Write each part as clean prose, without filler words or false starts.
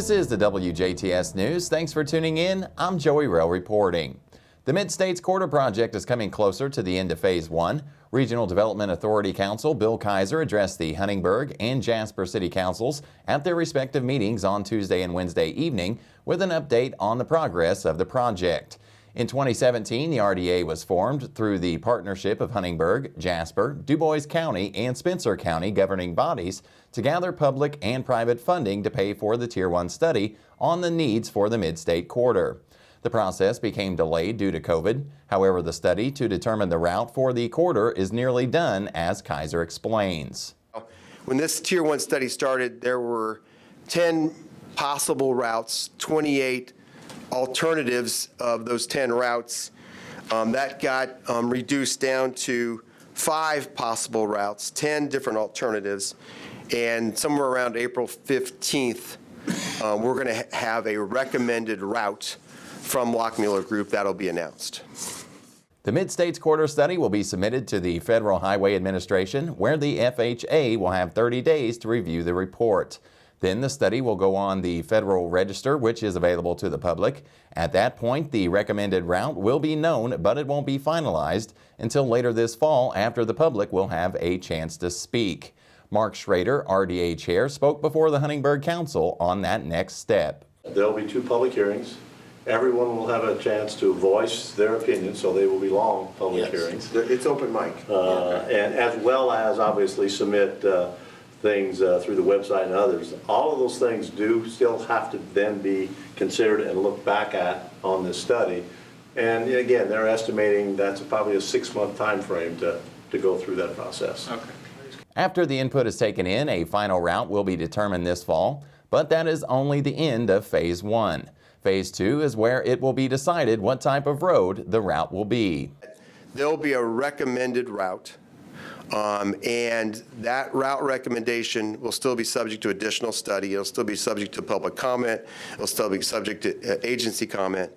This is the WJTS News. Thanks for tuning in. I'm Joey Rehl reporting. The Mid-States Corridor project is coming closer to the end of Phase 1. Regional Development Authority Counsel Bill Kaiser addressed the Huntingburg and Jasper City Councils at their respective meetings on Tuesday and Wednesday evening with an update on the progress of the project. In 2017, the RDA was formed through the partnership of Huntingburg, Jasper, Dubois County, and Spencer County governing bodies to gather public and private funding to pay for the Tier 1 study on the needs for the Mid-State Corridor. The process became delayed due to COVID. However, the study to determine the route for the corridor is nearly done, as Kaiser explains. When this Tier 1 study started, there were 10 possible routes, 28 alternatives of those 10 routes. That got reduced down to 5 possible routes, 10 different alternatives, and somewhere around April 15th, we're going to have a recommended route from Lockmuller Group that'll be announced. The Mid-States Corridor study will be submitted to the Federal Highway Administration, where the FHA will have 30 days to review the report. Then the study will go on the Federal Register, which is available to the public. At that point, the recommended route will be known, but it won't be finalized until later this fall, after the public will have a chance to speak. Mark Schrader, RDA Chair, spoke before the Huntingburg Council on that next step. There'll be 2 public hearings. Everyone will have a chance to voice their opinion, so they will be long public hearings. It's open mic. And as well as obviously submit things through the website and others. All of those things do still have to then be considered and looked back at on this study. And again, they're estimating that's probably a 6-month time frame to go through that process. Okay. After the input is taken in, a final route will be determined this fall, but that is only the end of Phase 1. Phase 2 is where it will be decided what type of road the route will be. There'll be a recommended route, and that route recommendation will still be subject to additional study. It'll still be subject to public comment. It'll still be subject to agency comment.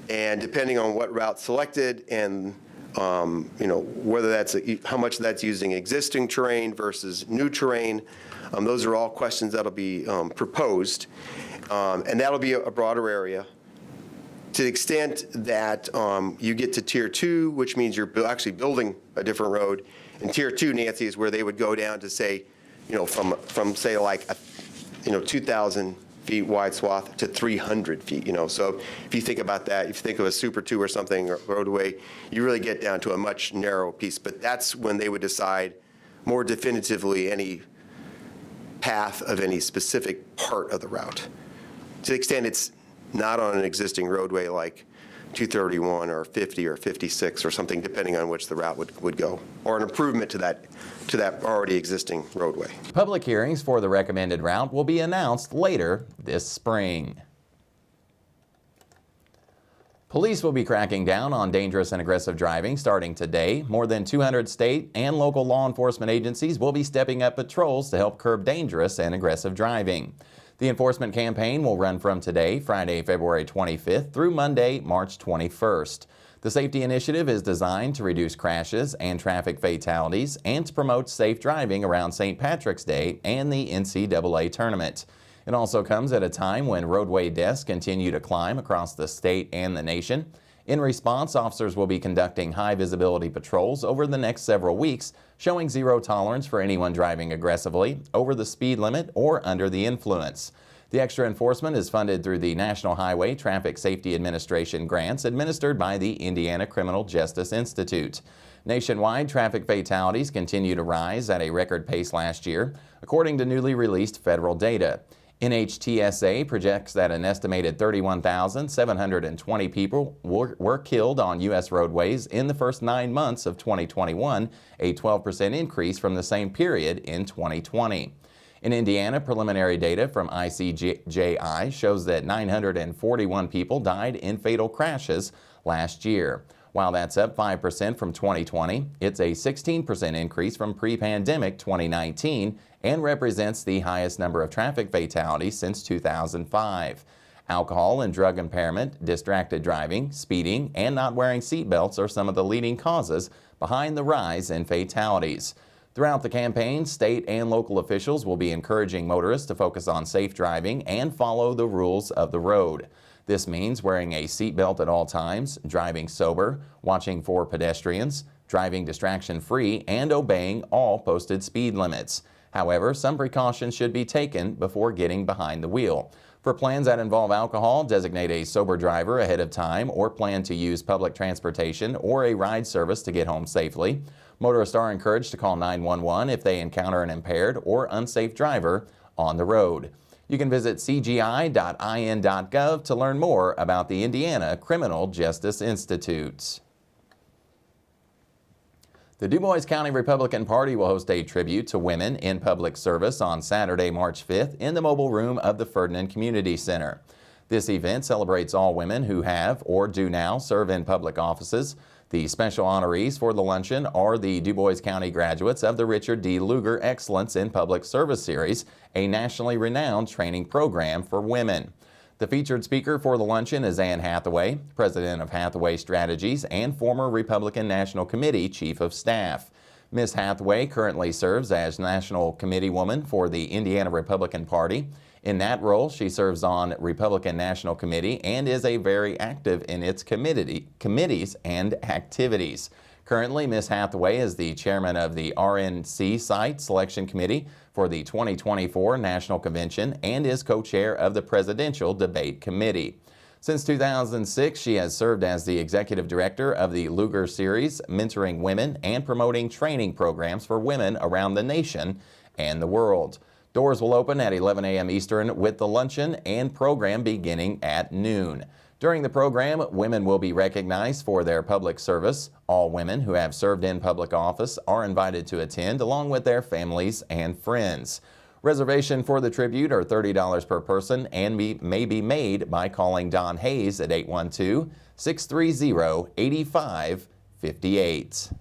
And depending on what route selected and whether that's how much that's using existing terrain versus new terrain, those are all questions that'll be proposed. And that'll be a broader area. To the extent that you get to Tier 2, which means you're actually building a different road, and Tier 2, Nancy, is where they would go down to say, from say like 2,000 feet wide swath to 300 feet, So if you think about that, if you think of a Super 2 or something, or roadway, you really get down to a much narrower piece. But that's when they would decide more definitively any path of any specific part of the route. To the extent it's not on an existing roadway like 231 or 50 or 56 or something, depending on which the route would go, or an improvement to that already existing roadway. Public hearings for the recommended route will be announced later this spring. Police will be cracking down on dangerous and aggressive driving starting today. More than 200 state and local law enforcement agencies will be stepping up patrols to help curb dangerous and aggressive driving. The enforcement campaign will run from today, Friday, February 25th, through Monday, March 21st. The safety initiative is designed to reduce crashes and traffic fatalities and to promote safe driving around St. Patrick's Day and the NCAA tournament. It also comes at a time when roadway deaths continue to climb across the state and the nation. In response, officers will be conducting high-visibility patrols over the next several weeks, showing zero tolerance for anyone driving aggressively, over the speed limit, or under the influence. The extra enforcement is funded through the National Highway Traffic Safety Administration grants administered by the Indiana Criminal Justice Institute. Nationwide, traffic fatalities continue to rise at a record pace last year, according to newly released federal data. NHTSA projects that an estimated 31,720 people were killed on U.S. roadways in the first 9 months of 2021, a 12% increase from the same period in 2020. In Indiana, preliminary data from ICJI shows that 941 people died in fatal crashes last year. While that's up 5% from 2020, it's a 16% increase from pre-pandemic 2019 and represents the highest number of traffic fatalities since 2005. Alcohol and drug impairment, distracted driving, speeding, and not wearing seatbelts are some of the leading causes behind the rise in fatalities. Throughout the campaign, state and local officials will be encouraging motorists to focus on safe driving and follow the rules of the road. This means wearing a seatbelt at all times, driving sober, watching for pedestrians, driving distraction-free, and obeying all posted speed limits. However, some precautions should be taken before getting behind the wheel. For plans that involve alcohol, designate a sober driver ahead of time or plan to use public transportation or a ride service to get home safely. Motorists are encouraged to call 911 if they encounter an impaired or unsafe driver on the road. You can visit cgi.in.gov to learn more about the Indiana Criminal Justice Institute. The Du Bois County Republican Party will host a tribute to women in public service on Saturday, March 5th in the mobile room of the Ferdinand Community Center. This event celebrates all women who have or do now serve in public offices. The special honorees for the luncheon are the Du Bois County graduates of the Richard D. Lugar Excellence in Public Service Series, a nationally renowned training program for women. The featured speaker for the luncheon is Anne Hathaway, president of Hathaway Strategies and former Republican National Committee Chief of Staff. Ms. Hathaway currently serves as National Committeewoman for the Indiana Republican Party. In that role, she serves on Republican National Committee and is very active in its committees and activities. Currently, Ms. Hathaway is the chairman of the RNC Site Selection Committee for the 2024 National Convention and is co-chair of the Presidential Debate Committee. Since 2006, she has served as the executive director of the Lugar Series, mentoring women and promoting training programs for women around the nation and the world. Doors will open at 11 a.m. Eastern with the luncheon and program beginning at noon. During the program, women will be recognized for their public service. All women who have served in public office are invited to attend along with their families and friends. Reservation for the tribute are $30 per person and may be made by calling Don Hayes at 812-630-8558.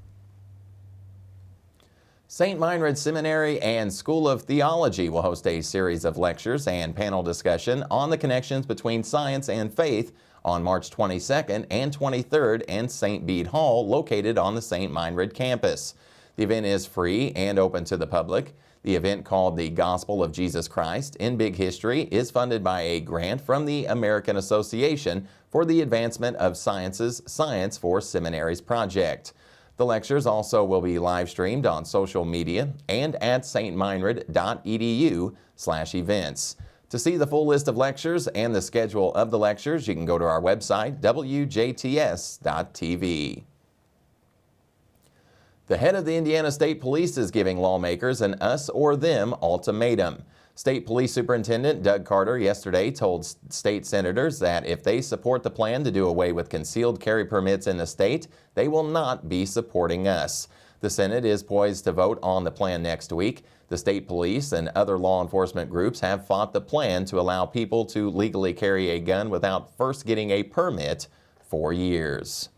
St. Meinrad Seminary and School of Theology will host a series of lectures and panel discussion on the connections between science and faith on March 22nd and 23rd in St. Bede Hall, located on the St. Meinrad campus. The event is free and open to the public. The event, called the Gospel of Jesus Christ in Big History, is funded by a grant from the American Association for the Advancement of Science's Science for Seminaries project. The lectures also will be live streamed on social media and at stmeinrad.edu/events. To see the full list of lectures and the schedule of the lectures, you can go to our website, WJTS.tv. The head of the Indiana State Police is giving lawmakers an us or them ultimatum. State Police Superintendent Doug Carter yesterday told state senators that if they support the plan to do away with concealed carry permits in the state, they will not be supporting us. The Senate is poised to vote on the plan next week. The state police and other law enforcement groups have fought the plan to allow people to legally carry a gun without first getting a permit for years.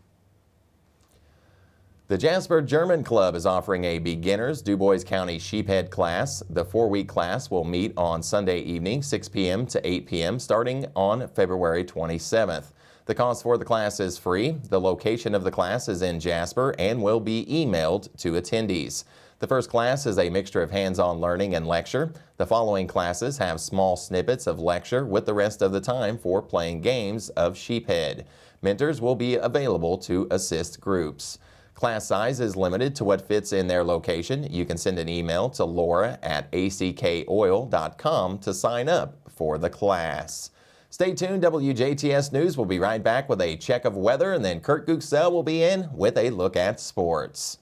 The Jasper German Club is offering a beginner's Du Bois County sheephead class. The 4-week class will meet on Sunday evening, 6 p.m. to 8 p.m., starting on February 27th. The cost for the class is free. The location of the class is in Jasper and will be emailed to attendees. The first class is a mixture of hands-on learning and lecture. The following classes have small snippets of lecture with the rest of the time for playing games of sheephead. Mentors will be available to assist groups. Class size is limited to what fits in their location. You can send an email to laura@ackoil.com to sign up for the class. Stay tuned. WJTS News will be right back with a check of weather, and then Kurt Guxell will be in with a look at sports.